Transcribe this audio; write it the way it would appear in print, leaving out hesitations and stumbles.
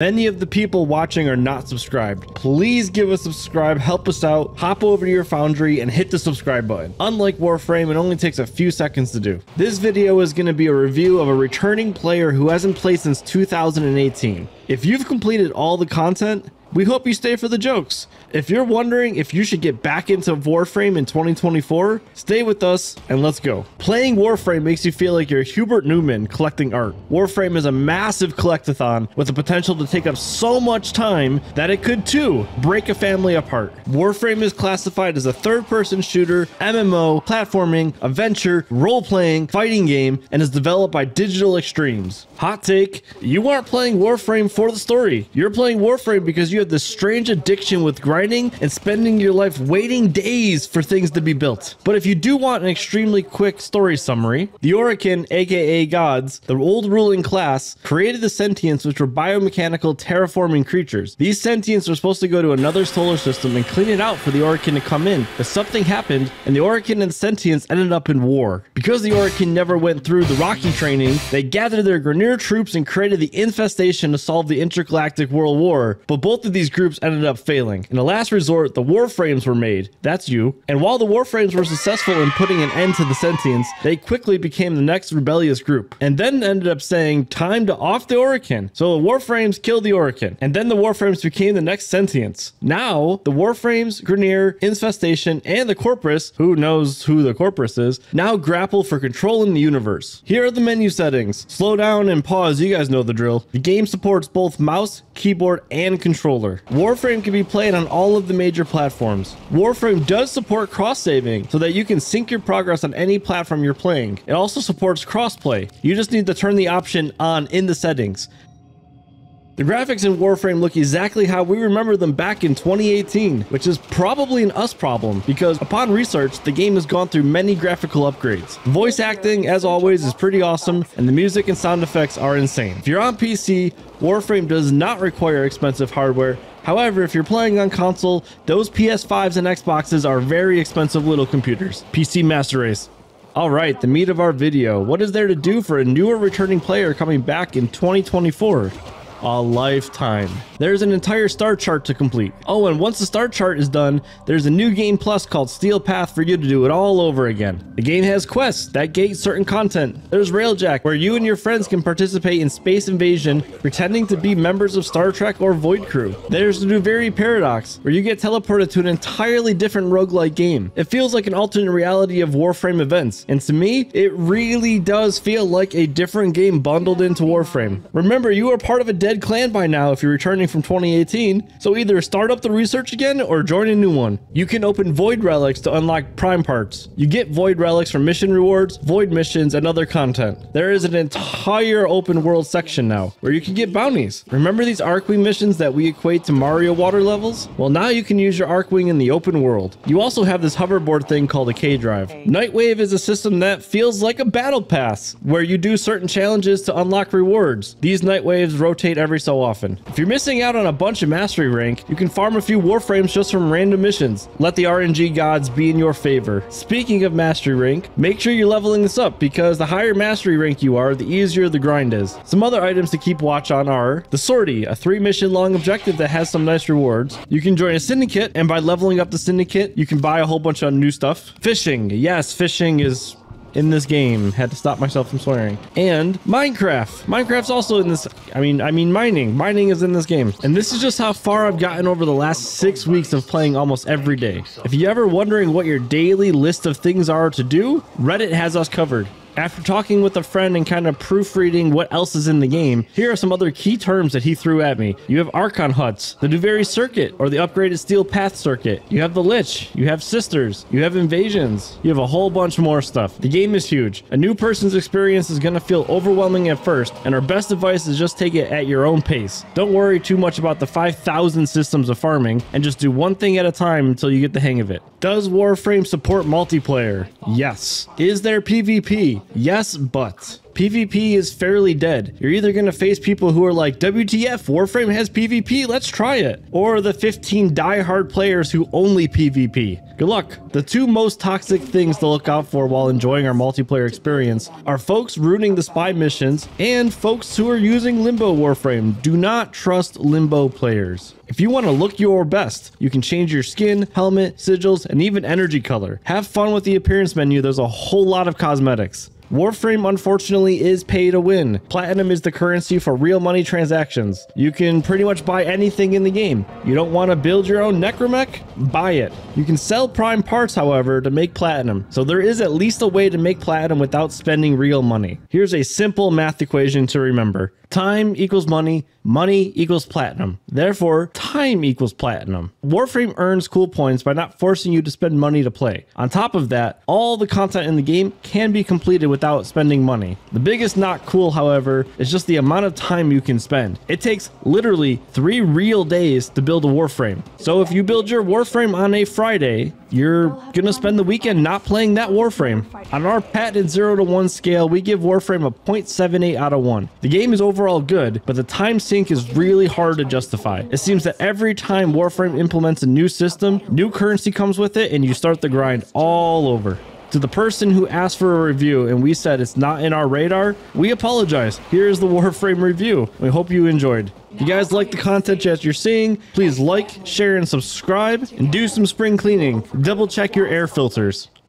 Many of the people watching are not subscribed. Please give us a subscribe, help us out, hop over to your foundry and hit the subscribe button. Unlike Warframe, it only takes a few seconds to do. This video is going to be a review of a returning player who hasn't played since 2018. If you've completed all the content, we hope you stay for the jokes. If you're wondering if you should get back into Warframe in 2024, stay with us and let's go. Playing Warframe makes you feel like you're Hubert Newman collecting art. Warframe is a massive collectathon with the potential to take up so much time that it could too break a family apart. Warframe is classified as a third-person shooter, MMO, platforming, adventure, role-playing, fighting game, and is developed by Digital Extremes. Hot take, you aren't playing Warframe for the story. You're playing Warframe because you have this strange addiction with grinding and spending your life waiting days for things to be built. But if you do want an extremely quick story summary, the Orokin, aka gods, the old ruling class, created the sentients, which were biomechanical terraforming creatures. These sentients were supposed to go to another solar system and clean it out for the Orokin to come in, but something happened and the Orokin and the sentients ended up in war. Because the Orokin never went through the Rocky training, they gathered their Grineer troops and created the Infestation to solve the intergalactic world war, but both of these groups ended up failing. In the last resort, the Warframes were made. That's you. And while the Warframes were successful in putting an end to the sentients, they quickly became the next rebellious group, and then ended up saying, time to off the Orokin. So the Warframes killed the Orokin, and then the Warframes became the next sentients. Now, the Warframes, Grineer, Infestation, and the Corpus, who knows who the Corpus is, now grapple for controlling the universe. Here are the menu settings. Slow down and pause, you guys know the drill. The game supports both mouse, keyboard, and controller. Warframe can be played on all of the major platforms. Warframe does support cross-saving so that you can sync your progress on any platform you're playing. It also supports crossplay. You just need to turn the option on in the settings. The graphics in Warframe look exactly how we remember them back in 2018, which is probably an us problem because upon research, the game has gone through many graphical upgrades. Voice acting, as always, is pretty awesome, and the music and sound effects are insane. If you're on PC, Warframe does not require expensive hardware. However, if you're playing on console, those PS5s and Xboxes are very expensive little computers. PC Master Race. Alright, the meat of our video. What is there to do for a newer returning player coming back in 2024? A lifetime. There's an entire star chart to complete. Oh, and once the star chart is done, there's a new game plus called Steel Path for you to do it all over again. The game has quests that gate certain content. There's Railjack, where you and your friends can participate in space invasion, pretending to be members of Star Trek or Void Crew. There's the Duveri Paradox, where you get teleported to an entirely different roguelike game. It feels like an alternate reality of Warframe events, and to me, it really does feel like a different game bundled into Warframe. Remember, you are part of a dead clan by now if you're returning from 2018, so either start up the research again or join a new one. You can open Void Relics to unlock Prime parts. You get Void Relics from mission rewards, Void missions, and other content. There is an entire open world section now where you can get bounties. Remember these Arcwing missions that we equate to Mario water levels? Well, now you can use your Arcwing in the open world. You also have this hoverboard thing called a K-Drive. Nightwave is a system that feels like a battle pass where you do certain challenges to unlock rewards. These Nightwaves rotate every so often. If you're missing out on a bunch of mastery rank, you can farm a few Warframes just from random missions. Let the RNG gods be in your favor. Speaking of mastery rank, make sure you're leveling this up because the higher mastery rank you are, the easier the grind is. Some other items to keep watch on are the Sortie, a 3-mission long objective that has some nice rewards. You can join a syndicate, and by leveling up the syndicate, you can buy a whole bunch of new stuff. Fishing. Yes, fishing is in this game. Had to stop myself from swearing. And Minecraft. Minecraft's also in this. I mean mining. Mining is in this game. And this is just how far I've gotten over the last 6 weeks of playing almost every day. If you're ever wondering what your daily list of things are to do, Reddit has us covered. After talking with a friend and kind of proofreading what else is in the game, here are some other key terms that he threw at me. You have Archon Huts, the Duveri Circuit, or the upgraded Steel Path Circuit. You have the Lich, you have Sisters, you have Invasions, you have a whole bunch more stuff. The game is huge. A new person's experience is going to feel overwhelming at first, and our best advice is just take it at your own pace. Don't worry too much about the 5,000 systems of farming, and just do one thing at a time until you get the hang of it. Does Warframe support multiplayer? Yes. Is there PvP? Yes, but PvP is fairly dead. You're either going to face people who are like, WTF, Warframe has PvP, let's try it. Or the 15 diehard players who only PvP. Good luck. The two most toxic things to look out for while enjoying our multiplayer experience are folks ruining the spy missions and folks who are using Limbo Warframe. Do not trust Limbo players. If you want to look your best, you can change your skin, helmet, sigils, and even energy color. Have fun with the appearance menu. There's a whole lot of cosmetics. Warframe, unfortunately, is pay to win. Platinum is the currency for real money transactions. You can pretty much buy anything in the game. You don't want to build your own necromech? Buy it. You can sell prime parts, however, to make platinum. So there is at least a way to make platinum without spending real money. Here's a simple math equation to remember. Time equals money, money equals platinum. Therefore, time equals platinum. Warframe earns cool points by not forcing you to spend money to play. On top of that, all the content in the game can be completed without spending money. The biggest not cool, however, is just the amount of time you can spend. It takes literally 3 real days to build a Warframe. So if you build your Warframe on a Friday, you're gonna spend the weekend not playing that Warframe. On our patented 0 to 1 scale, we give Warframe a 0.78 out of 1. The game is overall good, but the time sink is really hard to justify. It seems that every time Warframe implements a new system, new currency comes with it, and you start the grind all over. To the person who asked for a review and we said it's not in our radar, we apologize. Here's the Warframe review. We hope you enjoyed. If you guys like the content that you're seeing, please like, share, and subscribe, and do some spring cleaning. Double check your air filters.